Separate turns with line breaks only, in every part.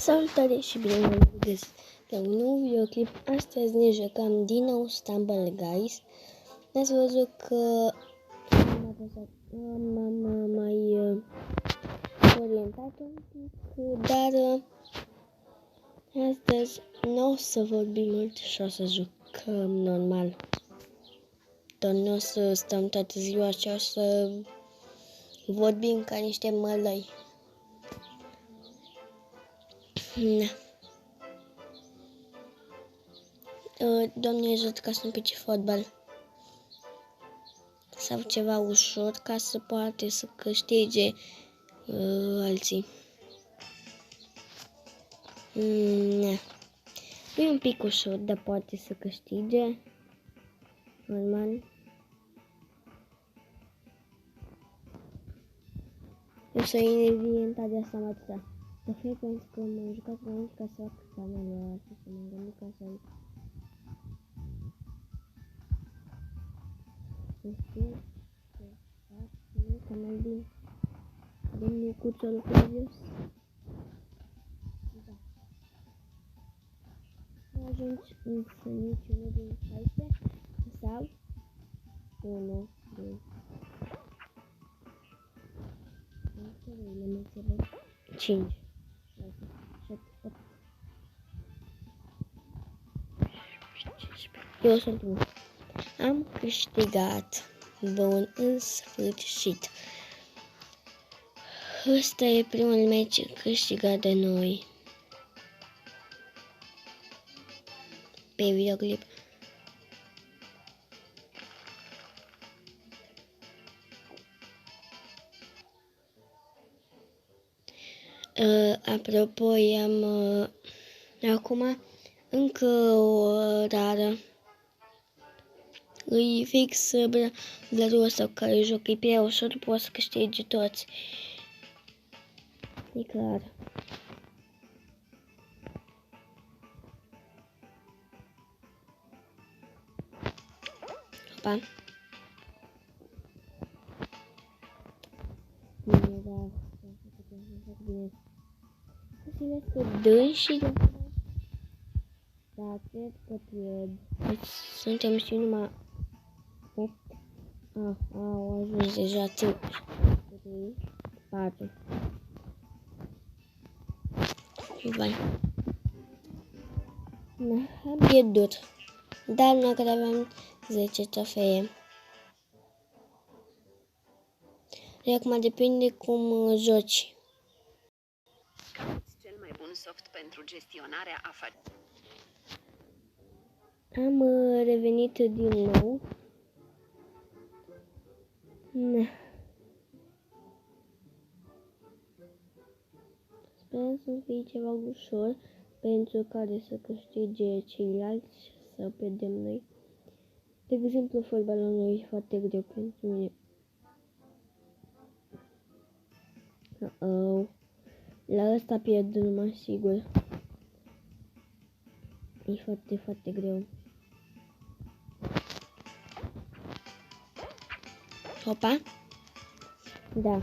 Salutare și bine v-am găsit la un nou videoclip. Astăzi ne jucăm din nou Stumble Guys. Ați văzut că m-am mai orientat un pic, dar astăzi nu o să vorbim mult și o să jucăm normal. Dar nu o să stăm toată ziua și o să vorbim ca niște mălăi. Domnule, jucați un pic fotbal sau ceva ușor ca să poate să câștige alții. E un pic ușor, dar poate să câștige normal. Eu să inventa de asta atâta. Să fie pentru că m-am jucat înainte ca să fac canalul ăsta, să m-am gândit ca să-l știu să fac un canal din domnul Cuțul Clavius. Da. Nu ajungi însă niciunul din 16 sau 1 din 5, 6, 7, 8. Eu sunt bun. Am câștigat. Bun, în sfârșit. Ăsta e primul meci câștigat de noi pe videoclip. Apropo, am acum încă o rară. Îi fix blărul ăsta care joc, e prea ușor, poți să câștigi toți. E clar. Opa. Bine, da. Bine că dânsii de... Da, cred că pierd. Deci suntem și numai 8. Au ajuns deja 3, 4. Vai. Am pierdut. Dar nu că aveam 10 trofee. Și acum depinde cum joci.
Cel mai bun soft pentru gestionarea afacerilor.
Am revenit din nou. Sper să fie ceva ușor pentru care să câștige ceilalți să pierdem noi. De exemplu, fotbalul nu e foarte greu pentru mine. La ăsta pierd numai sigur. E foarte, foarte greu. Opa? Da.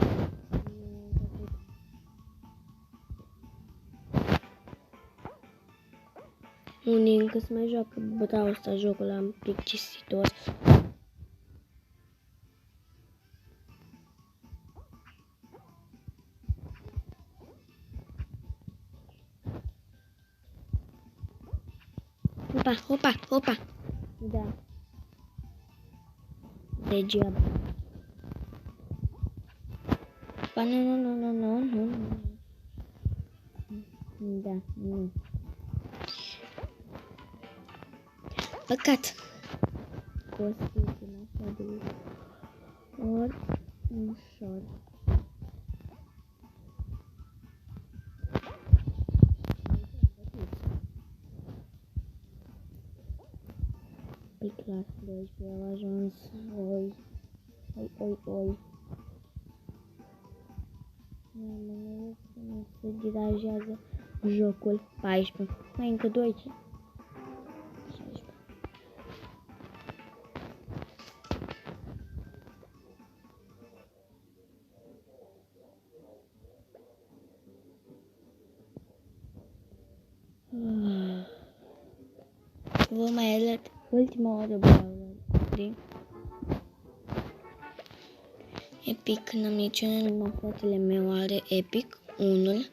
Unii încă se mai joacă Brawl ăsta, jocul ăla un pic cisitor. Opa. Da. Degeaba. Opa, nu. Da, nu. Păcat. Poți din asta de ori ușor. E clar, 12 au ajuns. Oi. Nu se dirajează jocul. 14. Mai încă 2. 16. vă mai arăt ultima oară Brawlhalla. Epic, când am niciunul, numai fratele meu are Epic, unul.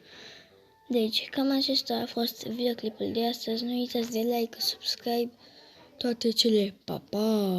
Deci, cam acesta a fost videoclipul de astăzi. Nu uitați de like, subscribe, toate cele. Pa, pa!